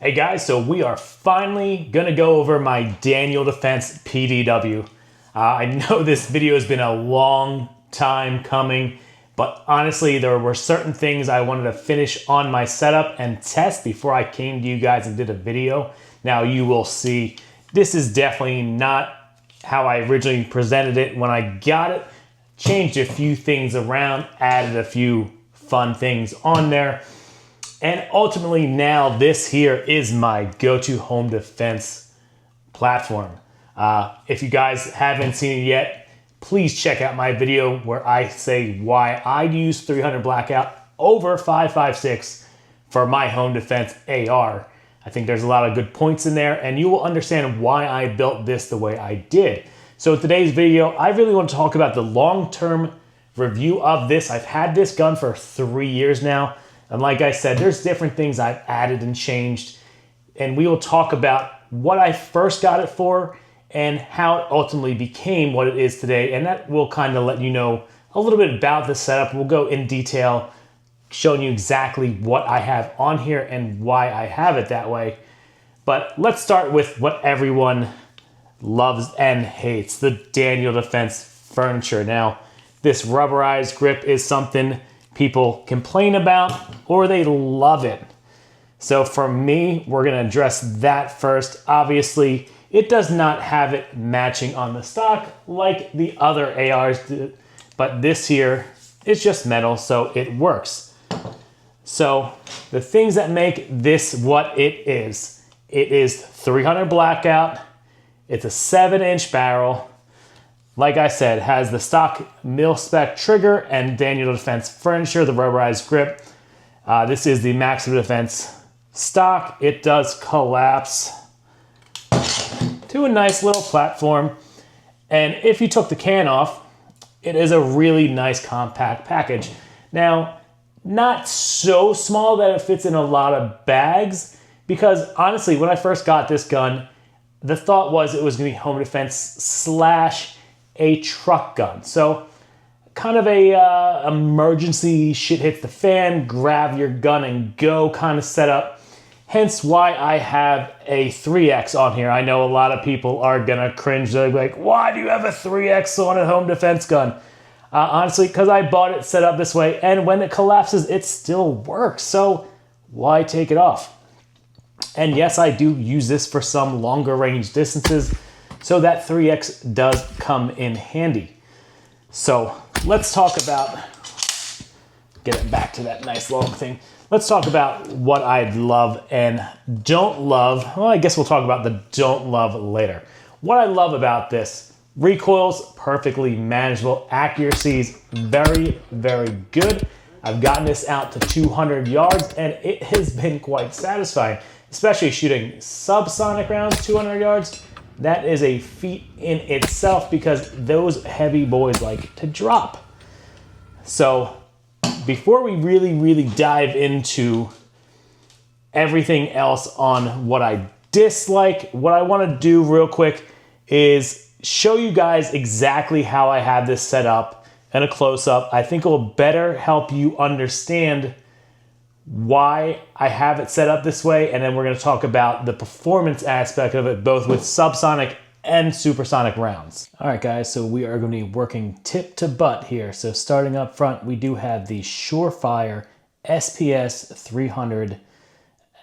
Hey guys, so we are finally gonna go over my Daniel Defense PDW. I know this video has been a long time coming, but honestly, there were certain things I wanted to finish on my setup and test before I came to you guys and did a video. Now you will see, this is definitely not how I originally presented it when I got it. Changed a few things around, added a few fun things on there. And ultimately now this here is my go-to home defense platform. If you guys haven't seen it yet, please check out my video where I say why I use 300 Blackout over 5.56 for my home defense AR. I think there's a lot of good points in there and you will understand why I built this the way I did. So today's video, I really want to talk about the long-term review of this. I've had this gun for 3 years now. And like I said, there's different things I've added and changed. And we will talk about what I first got it for and how it ultimately became what it is today. And that will kind of let you know a little bit about the setup. We'll go in detail, showing you exactly what I have on here and why I have it that way. But let's start with what everyone loves and hates, the Daniel Defense furniture. Now, this rubberized grip is something people complain about or they love it. So for me, we're gonna address that first. Obviously, it does not have it matching on the stock like the other ARs do, but this here is just metal, so it works. So the things that make this what it is 300 Blackout, it's a 7-inch barrel. Like I said, has the stock mil-spec trigger and Daniel Defense furniture, the rubberized grip. This is the Maximum Defense stock. It does collapse to a nice little platform. And if you took the can off, it is a really nice compact package. Now, not so small that it fits in a lot of bags, because honestly, when I first got this gun, the thought was it was gonna be home defense slash a truck gun. So kind of a emergency shit hits the fan, grab your gun and go kind of setup. Hence why I have a 3X on here. I know a lot of people are gonna cringe. They're like, why do you have a 3X on a home defense gun? Honestly, because I bought it set up this way, and when it collapses, it still works. So why take it off? And yes, I do use this for some longer range distances, so that 3X does come in handy. So let's talk about, get it back to that nice long thing. Let's talk about what I love and don't love. Well, I guess we'll talk about the don't love later. What I love about this, recoil's perfectly manageable. Accuracy's very, very good. I've gotten this out to 200 yards and it has been quite satisfying, especially shooting subsonic rounds 200 yards. That is a feat in itself because those heavy boys like to drop. So before we really dive into everything else on what I dislike, what I want to do real quick is show you guys exactly how I have this set up and a close-up. I think it will better help you understand why I have it set up this way, and then we're going to talk about the performance aspect of it, both with subsonic and supersonic rounds. All right, guys, so we are going to be working tip to butt here. So starting up front, we do have the Surefire SPS 300.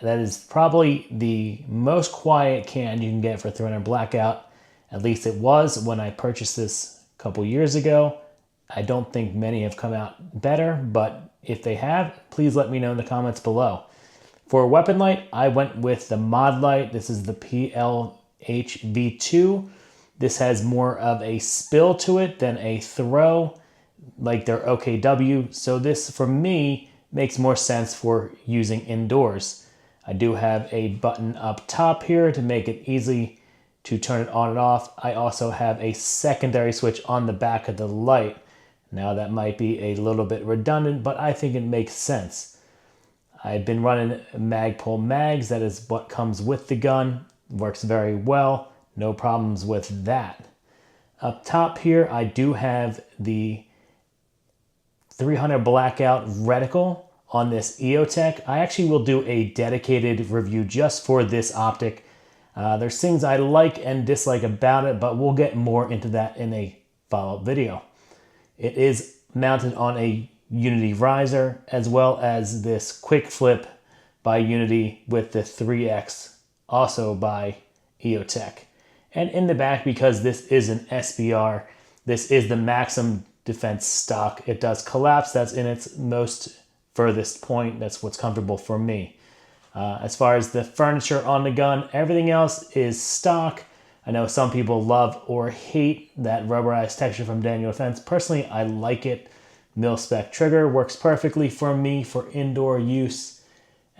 That is probably the most quiet can you can get for 300 Blackout. At least it was when I purchased this a couple years ago. I don't think many have come out better, but if they have, please let me know in the comments below. For weapon light, I went with the mod light. This is the PLHV2. This has more of a spill to it than a throw, like their OKW. So this, for me, makes more sense for using indoors. I do have a button up top here to make it easy to turn it on and off. I also have a secondary switch on the back of the light. Now that might be a little bit redundant, but I think it makes sense. I've been running Magpul mags. That is what comes with the gun. Works very well. No problems with that. Up top here, I do have the 300 Blackout reticle on this EOTech. I actually will do a dedicated review just for this optic. There's things I like and dislike about it, but we'll get more into that in a follow-up video. It is mounted on a Unity riser, as well as this quick flip by Unity with the 3X, also by EOTech. And in the back, because this is an SBR, this is the Maxim Defense stock. It does collapse. That's in its most furthest point. That's what's comfortable for me. As far as the furniture on the gun, everything else is stock. I know some people love or hate that rubberized texture from Daniel Defense. Personally, I like it. Mil-spec trigger works perfectly for me for indoor use.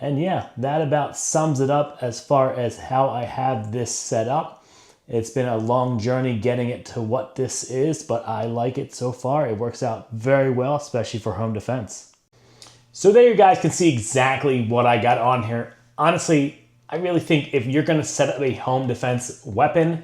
And yeah, that about sums it up as far as how I have this set up. It's been a long journey getting it to what this is, but I like it so far. It works out very well, especially for home defense. So there you guys can see exactly what I got on here. Honestly, I really think if you're gonna set up a home defense weapon,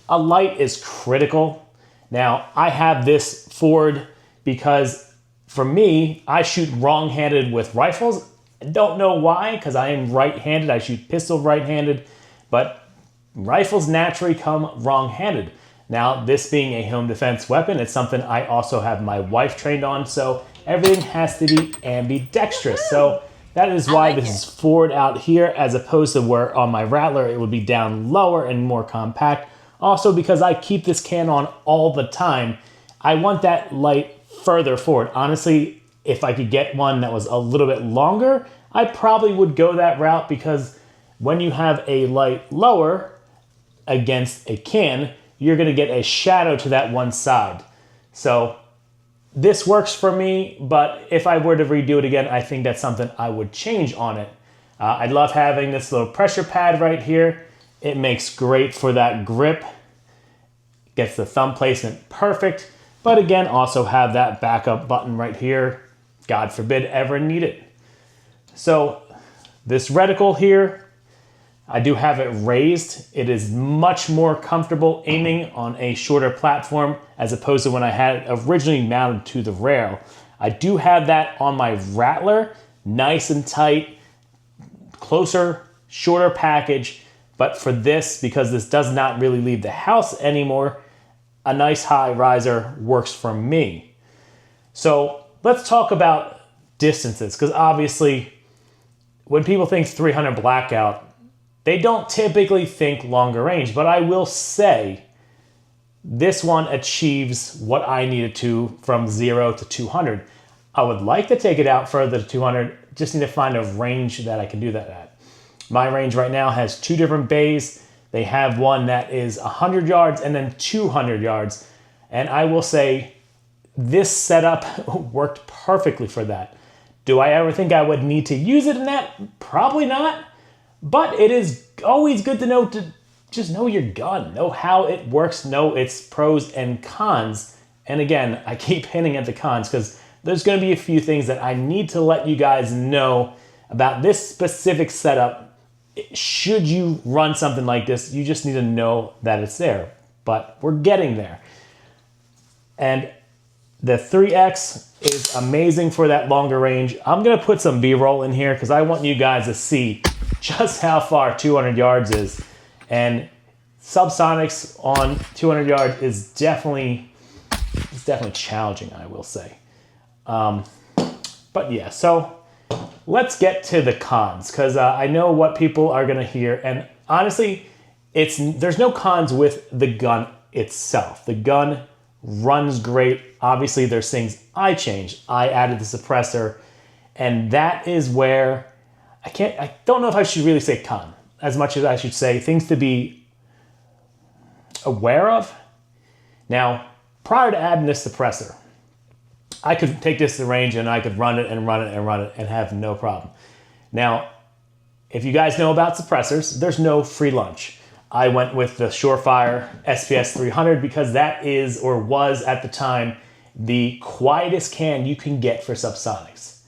a light is critical. Now, I have this forward because for me, I shoot wrong-handed with rifles. I don't know why, because I am right-handed. I shoot pistol right-handed, but rifles naturally come wrong-handed. Now, this being a home defense weapon, it's something I also have my wife trained on, so everything has to be ambidextrous. So that is why this is forward out here, as opposed to where on my Rattler it would be down lower and more compact. Also, because I keep this can on all the time, I want that light further forward. Honestly, if I could get one that was a little bit longer, I probably would go that route, because when you have a light lower against a can, you're gonna get a shadow to that one side. So this works for me, but if I were to redo it again, I think that's something I would change on it. I love having this little pressure pad right here. It makes great for that grip. Gets the thumb placement perfect, but again, also have that backup button right here. God forbid ever need it. So this reticle here, I do have it raised. It is much more comfortable aiming on a shorter platform as opposed to when I had it originally mounted to the rail. I do have that on my Rattler, nice and tight, closer, shorter package. But for this, because this does not really leave the house anymore, a nice high riser works for me. So let's talk about distances, because obviously when people think 300 Blackout, they don't typically think longer range, but I will say this one achieves what I needed to from 0 to 200. I would like to take it out further to 200, just need to find a range that I can do that at. My range right now has 2 different bays. They have one that is 100 yards and then 200 yards. And I will say this setup worked perfectly for that. Do I ever think I would need to use it in that? Probably not. But it is always good to know, to just know your gun, know how it works, know its pros and cons. And again, I keep hinting at the cons because there's going to be a few things that I need to let you guys know about this specific setup. Should you run something like this, you just need to know that it's there. But we're getting there. And the 3X is amazing for that longer range. I'm going to put some B-roll in here because I want you guys to see just how far 200 yards is. And subsonics on 200 yards is definitely challenging, I will say. But yeah, so let's get to the cons, because I know what people are going to hear. And honestly, there's no cons with the gun itself. The gun runs great. Obviously, there's things I changed. I added the suppressor, and that is where I don't know if I should really say con, as much as I should say things to be aware of. Now, prior to adding this suppressor, I could take this to range and I could run it and run it and run it and have no problem. Now, if you guys know about suppressors, there's no free lunch. I went with the Surefire SPS 300 because that is, or was at the time, the quietest can you can get for subsonics.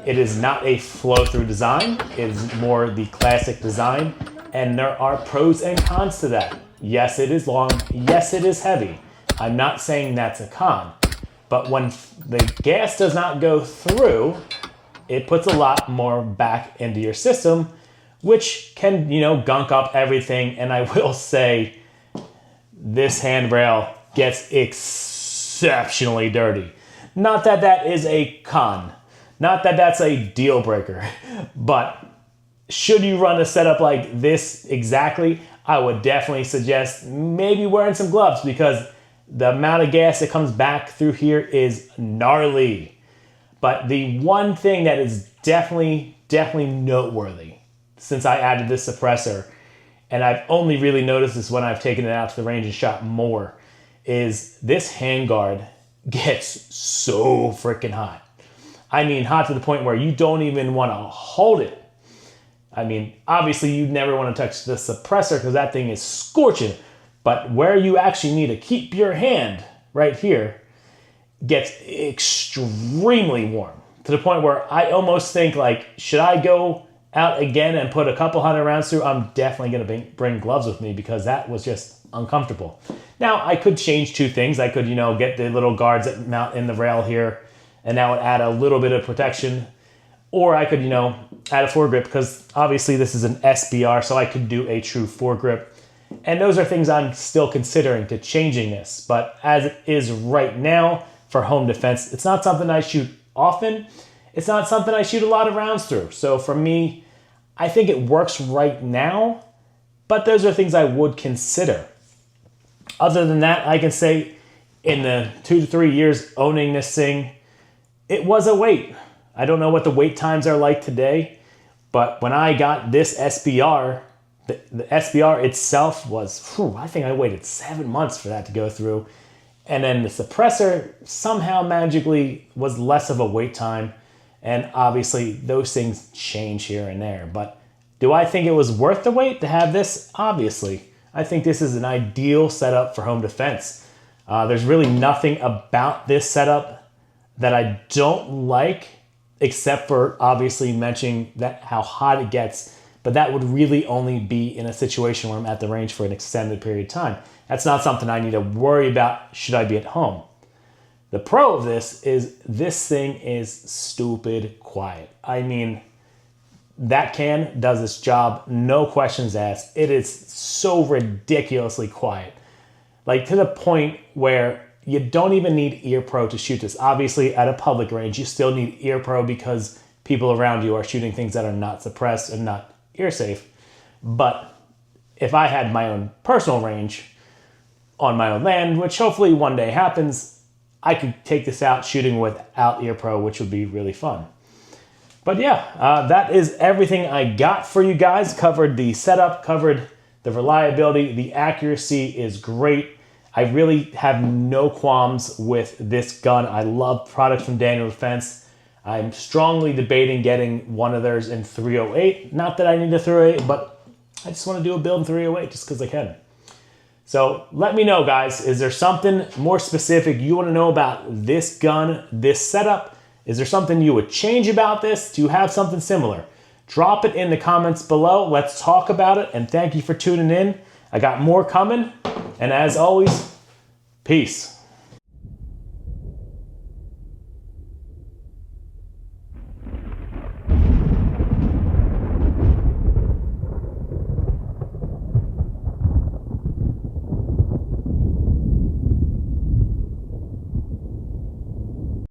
It is not a flow-through design. It is more the classic design, and there are pros and cons to that. Yes, it is long. Yes, it is heavy. I'm not saying that's a con, but when the gas does not go through, it puts a lot more back into your system, which can, you know, gunk up everything. And I will say this handrail gets exceptionally dirty. Not that that is a con, not that that's a deal breaker, but should you run a setup like this exactly, I would definitely suggest maybe wearing some gloves, because the amount of gas that comes back through here is gnarly. But the one thing that is definitely noteworthy since I added this suppressor, and I've only really noticed this when I've taken it out to the range and shot more, is this handguard gets so freaking hot. I mean, hot to the point where you don't even want to hold it. I mean, obviously you never want to touch the suppressor because that thing is scorching, but where you actually need to keep your hand, right here, gets extremely warm, to the point where I almost think, like, should I go out again and put a couple hundred rounds through? I'm definitely going to bring gloves with me, because that was just uncomfortable. Now, I could change two things. I could, you know, get the little guards that mount in the rail here, and that would add a little bit of protection. Or I could, you know, add a foregrip, because obviously this is an SBR, so I could do a true foregrip. And those are things I'm still considering to changing this. But as it is right now for home defense, it's not something I shoot often. It's not something I shoot a lot of rounds through. So for me, I think it works right now, but those are things I would consider. Other than that, I can say in the 2 to 3 years owning this thing, it was a wait. I don't know what the wait times are like today, but when I got this SBR, the SBR itself was, I think I waited 7 months for that to go through. And then the suppressor somehow magically was less of a wait time. And obviously those things change here and there. But do I think it was worth the wait to have this? Obviously. I think this is an ideal setup for home defense. There's really nothing about this setup that I don't like, except for obviously mentioning that how hot it gets. But that would really only be in a situation where I'm at the range for an extended period of time. That's not something I need to worry about should I be at home. The pro of this is this thing is stupid quiet. I mean, that can does its job, no questions asked. It is so ridiculously quiet. Like, to the point where you don't even need ear pro to shoot this. Obviously, at a public range, you still need ear pro because people around you are shooting things that are not suppressed and not ear safe. But if I had my own personal range on my own land, which hopefully one day happens, I could take this out shooting without ear pro, which would be really fun. But yeah, that is everything I got for you guys. Covered the setup, covered the reliability, the accuracy is great. I really have no qualms with this gun. I love products from Daniel Defense. I'm strongly debating getting one of theirs in 308. Not that I need a 308, but I just want to do a build in 308 just because I can. So let me know, guys. Is there something more specific you want to know about this gun, this setup? Is there something you would change about this? Do you have something similar? Drop it in the comments below. Let's talk about it. And thank you for tuning in. I got more coming. And as always, peace.